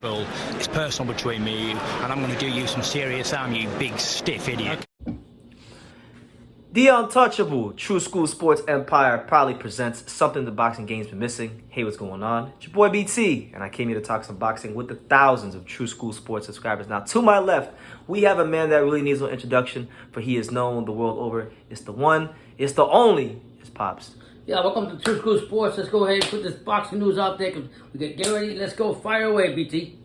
Well, it's personal between me and you, and I'm going to do you some serious harm, you big stiff idiot. The Untouchable True School Sports Empire proudly presents something the boxing game's been missing. Hey, what's going on? It's your boy BT, and I came here to talk some boxing with the thousands of True School Sports subscribers. Now, to my left, we have a man that really needs no introduction, for he is known the world over. It's the one, it's the only, it's Pops. Yeah, welcome to True School Sports. Let's go ahead and put this boxing news out there. Get ready. Let's go. Fire away, BT.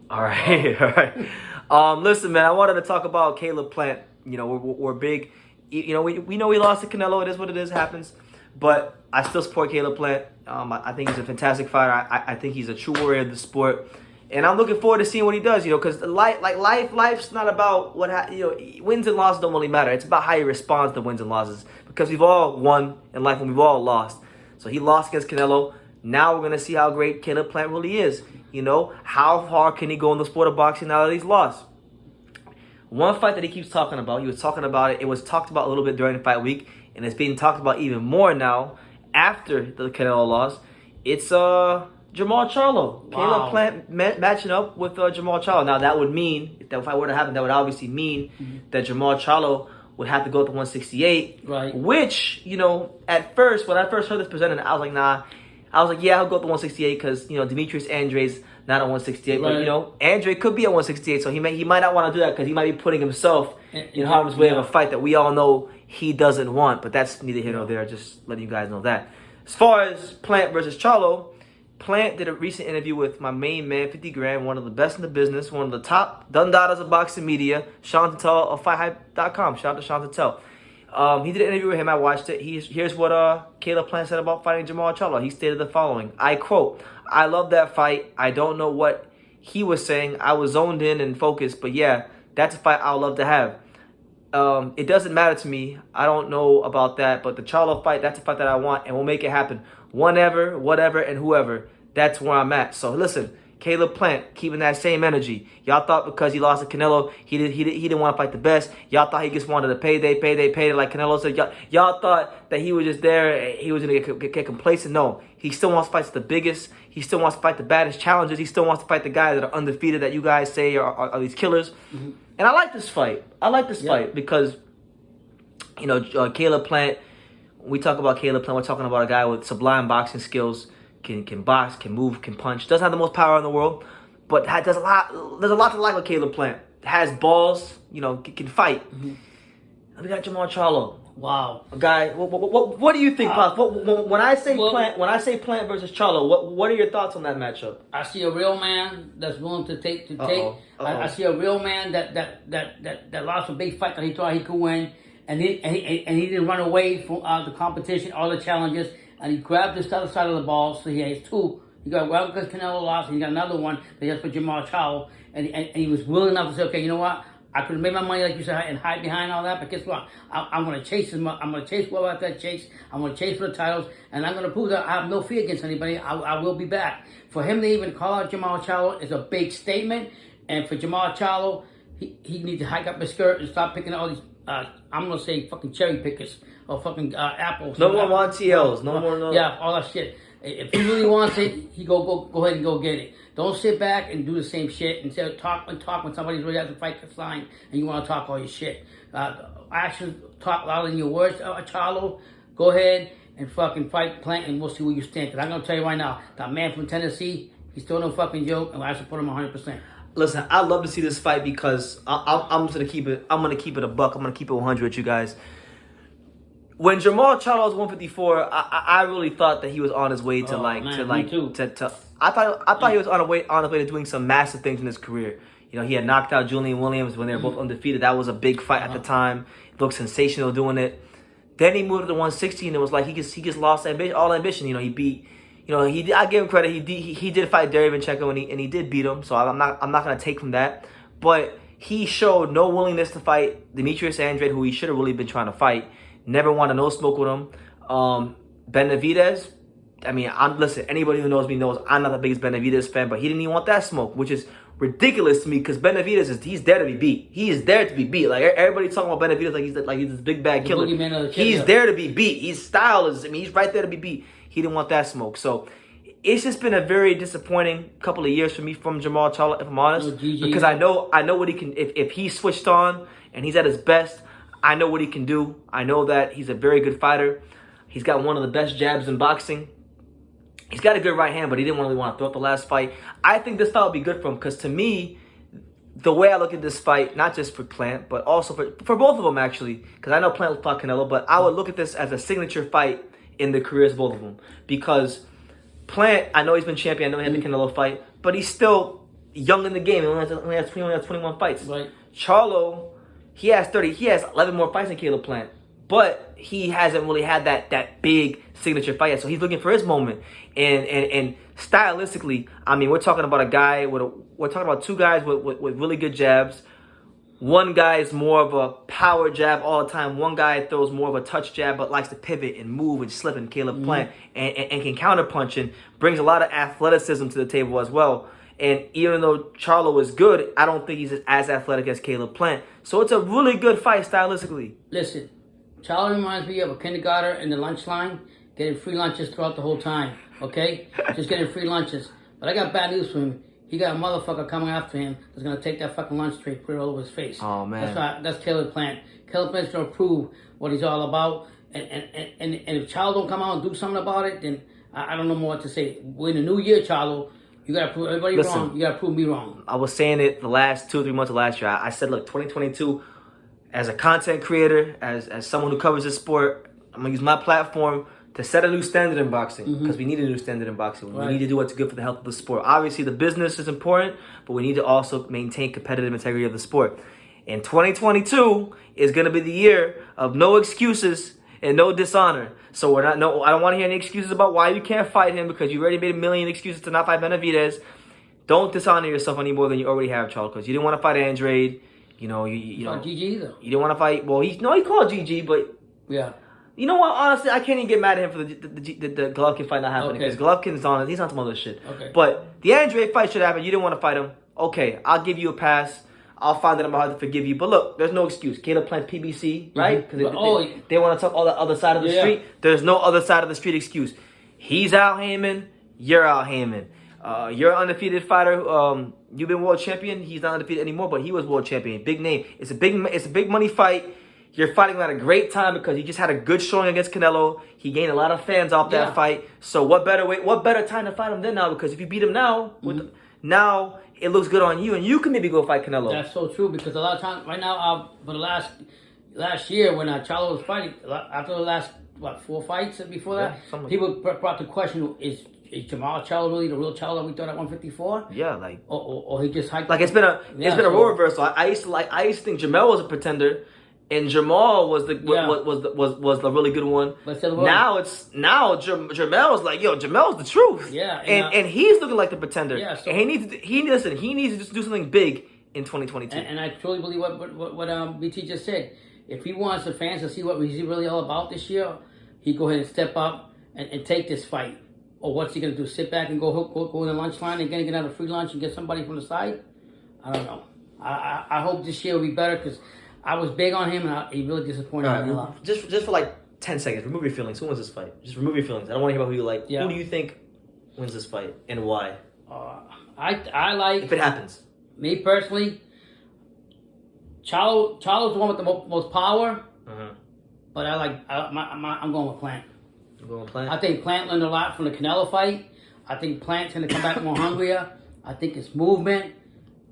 All right, all right. Listen, man, I wanted to talk about Caleb Plant. You know, we're big. You know, we know he lost to Canelo. It is what it is. It happens. But I still support Caleb Plant. I think he's a fantastic fighter. I think he's a true warrior of the sport. And I'm looking forward to seeing what he does, you know, because life's not about wins and losses don't really matter. It's about how he responds to wins and losses, because we've all won in life and we've all lost. So he lost against Canelo. Now we're going to see how great Caleb Plant really is. You know, how far can he go in the sport of boxing now that he's lost? One fight that he keeps talking about, he was talking about it. It was talked about a little bit during the fight week, and it's being talked about even more now after the Canelo loss. It's Jermall Charlo. Wow. Caleb Plant matching up with Jermall Charlo. Now, that would mean, if that fight were to happen, that would obviously mean that Jermall Charlo would have to go to 168. Right. Which, you know, at first, when I first heard this presented, I was like, nah. I was like, yeah, he'll go to 168 because, you know, Demetrius Andre's not at 168. Right. But, you know, Andre could be at 168, so he might not want to do that because he might be putting himself in harm's way of a fight that we all know he doesn't want. But that's neither here nor there, just letting you guys know that. As far as Plant versus Charlo, Plant did a recent interview with my main man, 50 Grand, one of the best in the business, one of the top dundadas of boxing media, Sean Tattel of FightHype.com. Shout out to Sean Tattel. He did an interview with him. I watched it. Here's what Caleb Plant said about fighting Jermall Charlo. He stated the following. I quote, "I love that fight. I don't know what he was saying. I was zoned in and focused. But yeah, that's a fight I would love to have. It doesn't matter to me. I don't know about that. But the Charlo fight, that's a fight that I want. And we'll make it happen. Whenever, whatever, and whoever. That's where I'm at." So listen. Caleb Plant keeping that same energy. Y'all thought because he lost to Canelo, he didn't want to fight the best. Y'all thought he just wanted a payday, like Canelo said. Y'all thought that he was just there, he was going to get complacent. No, he still wants to fight the biggest. He still wants to fight the baddest challengers. He still wants to fight the guys that are undefeated that you guys say are these killers. And I like this fight. I like this fight because, you know, Caleb Plant, when we talk about Caleb Plant, we're talking about a guy with sublime boxing skills. Can box, can move, can punch. Doesn't have the most power in the world, but does a lot. There's a lot to like with Caleb Plant. Has balls, you know, can fight. And we got Jermall Charlo. Wow. A guy. What do you think, Pops? When I say Plant versus Charlo, what are your thoughts on that matchup? I see a real man that's willing to take. I see a real man that lost a big fight that he thought he could win, and he didn't run away from the competition, all the challenges. And he grabbed this other side of the ball, so he has two. He got one because Canelo lost, and he got another one that he has for Jermall Charlo. And he was willing enough to say, okay, you know what? I could have made my money, like you said, and hide behind all that. But guess what? I'm going to chase him. I'm going to chase whoever I got to chase. I'm going to chase for the titles. And I'm going to prove that I have no fear against anybody. I will be back. For him to even call out Jermall Charlo is a big statement. And for Jermall Charlo, he needs to hike up his skirt and stop picking all these, I'm going to say fucking cherry pickers. Or fucking apples. No more Montiels. No more. Yeah, all that shit. If he really wants it, he go ahead and go get it. Don't sit back and do the same shit. Instead of talk when somebody's ready to fight the line and you want to talk all your shit. Actions talk louder than your words, Charlo. Go ahead and fucking fight Plant and we'll see where you stand. Because I'm going to tell you right now, that man from Tennessee, he's still no fucking joke, and I support him 100%. Listen, I'd love to see this fight because I'm just gonna keep it. I'm gonna keep it a buck. I'm gonna keep it 100 with you guys. When Jermall Charlo was 154, I really thought that he was on his way to I thought he was on his way to doing some massive things in his career. You know, he had knocked out Julian Williams when they were both undefeated. That was a big fight at the time. It looked sensational doing it. Then he moved to the 160, and it was like he just lost all ambition. You know, he beat. You know, I give him credit. He did fight Derevyanchenko and he did beat him. So I'm not gonna take from that. But he showed no willingness to fight Demetrius Andre, who he should have really been trying to fight. Never wanted no smoke with him. Benavidez, I mean, listen, anybody who knows me knows I'm not the biggest Benavidez fan, but he didn't even want that smoke, which is ridiculous to me because Benavidez he's there to be beat. He is there to be beat. Like everybody's talking about Benavidez like he's this big bad killer. He's there to be beat. His style is, I mean, he's right there to be beat. He didn't want that smoke. So it's just been a very disappointing couple of years for me from Jermall Charlo, if I'm honest. Because I know what he can. If he's switched on and he's at his best, I know what he can do. I know that he's a very good fighter. He's got one of the best jabs in boxing. He's got a good right hand, but he didn't really want to throw up the last fight. I think this fight would be good for him because to me, the way I look at this fight, not just for Plant, but also for both of them actually, because I know Plant fought Canelo, but I would look at this as a signature fight in the careers of both of them. Because Plant, I know he's been champion, I know he had the Canelo fight, but he's still young in the game. He only has 21 fights. Right. Charlo, he has 11 more fights than Caleb Plant. But he hasn't really had that big signature fight yet. So he's looking for his moment. And stylistically, I mean, we're talking about two guys with really good jabs. One guy is more of a power jab all the time. One guy throws more of a touch jab, but likes to pivot and move and slip, and Caleb Plant and can counterpunch and brings a lot of athleticism to the table as well. And even though Charlo is good, I don't think he's as athletic as Caleb Plant. So it's a really good fight stylistically. Listen, Charlo reminds me of a kindergartner in the lunch line getting free lunches throughout the whole time, okay? Just getting free lunches. But I got bad news for him. He got a motherfucker coming after him that's going to take that fucking lunch tray and put it all over his face. Oh, man. That's Caleb Plant. Caleb Plant's going to prove what he's all about. And if Charlo don't come out and do something about it, then I don't know more what to say. We're in the new year, Charlo. You got to prove everybody wrong. You got to prove me wrong. I was saying it the last 2 or 3 months of last year. I said, look, 2022, as a content creator, as someone who covers this sport, I'm going to use my platform to set a new standard in boxing, because we need a new standard in boxing. We need to do what's good for the health of the sport. Obviously, the business is important, but we need to also maintain competitive integrity of the sport. And 2022 is going to be the year of no excuses and no dishonor. So I don't want to hear any excuses about why you can't fight him, because you already made a million excuses to not fight Benavidez. Don't dishonor yourself any more than you already have, Charles, because you didn't want to fight Andrade. You know, you know, GG though. You didn't want to fight. Well, he called GG, but yeah. You know what? Honestly, I can't even get mad at him for the Golovkin fight not happening, because Golovkin's on it. He's on some other shit. Okay. But the Andre fight should happen. You didn't want to fight him. Okay, I'll give you a pass. I'll find that I'm hard to forgive you. But look, there's no excuse. Caleb Plant's PBC, right? Because they want to talk all the other side of the street. There's no other side of the street excuse. He's Al Heyman. You're Al Heyman. You're an undefeated fighter. You've been world champion. He's not undefeated anymore, but he was world champion. Big name. It's a big money fight. You're fighting at a great time because he just had a good showing against Canelo. He gained a lot of fans off that fight. So what better time to fight him than now? Because if you beat him now, now it looks good on you, and you can maybe go fight Canelo. That's so true, because a lot of times right now, for the last year when Charlo was fighting, after the last 4 fights before that, people brought the question: Is Jermall Charlo really the real Charlo we thought at 154? Yeah, like or he just hyped. Like it's been a role reversal. I used to think Jermall was a pretender. And Jermall was the really good one. Now Jermall's like, yo, Jermall's the truth. Yeah, and he's looking like the pretender. Yeah, so, and he needs to just do something big in 2022. And I truly believe what BT just said. If he wants the fans to see what he's really all about this year, he go ahead and step up and take this fight. Or what's he gonna do? Sit back and go in the lunch line and get out of free lunch and get somebody from the side? I don't know. I hope this year will be better, because I was big on him, and he really disappointed me a lot. Just for like 10 seconds, remove your feelings. Who wins this fight? Just remove your feelings. I don't want to hear about who you like. Yeah. Who do you think wins this fight, and why? I like... If it happens. Me, personally, Charlo's the one with the most power, but I'm going with Plant. You're going with Plant? I think Plant learned a lot from the Canelo fight. I think Plant's going to come back more hungrier. I think his movement,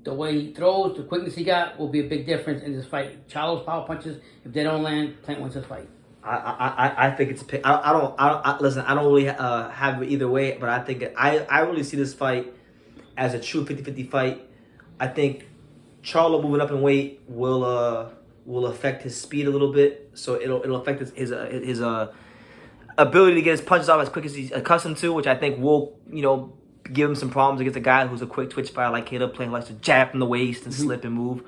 the way he throws, the quickness he got will be a big difference in this fight. Charlo's power punches, if they don't land, Plant wins this fight. I think it's a pick. Listen, I don't really have it either way, but I think I really see this fight as a true 50-50 fight. I think Charlo moving up in weight will affect his speed a little bit, so it'll affect his ability to get his punches off as quick as he's accustomed to, which I think will give him some problems against a guy who's a quick twitch fighter like Caleb Plant, who likes to jab from the waist and slip and move.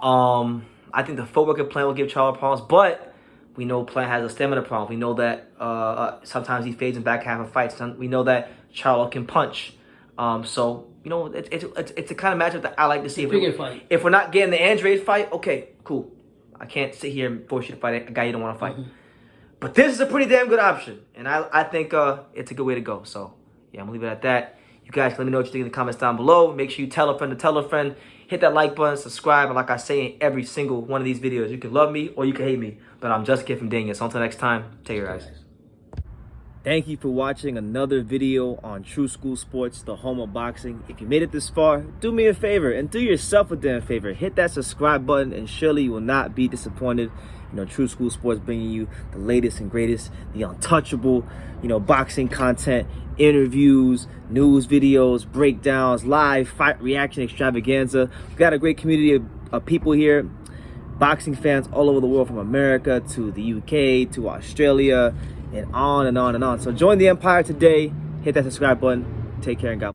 I think the footwork of Plant will give Charlo problems, but we know Plant has a stamina problem. We know that sometimes he fades in back half of fights. We know that Charlo can punch. So it's a kind of matchup that I like to see. If we're not getting the Andrade fight, okay, cool. I can't sit here and force you to fight a guy you don't want to fight. But this is a pretty damn good option, and I think it's a good way to go. So yeah, I'm gonna leave it at that. You guys can let me know what you think in the comments down below. Make sure you tell a friend to tell a friend. Hit that like button, subscribe, and like I say in every single one of these videos, you can love me or you can hate me, but I'm just a kid from Daniel. So until next time, take care, guys. Thank you for watching another video on True School Sports, the home of boxing. If you made it this far, do me a favor and do yourself a damn favor. Hit that subscribe button and surely you will not be disappointed. You know, True School Sports bringing you the latest and greatest, the untouchable, you know, boxing content, interviews, news videos, breakdowns, live fight reaction extravaganza. We've got a great community of people here, boxing fans all over the world, from America to the UK to Australia, and on and on and on. So join the empire today. Hit that subscribe button. Take care and God bless.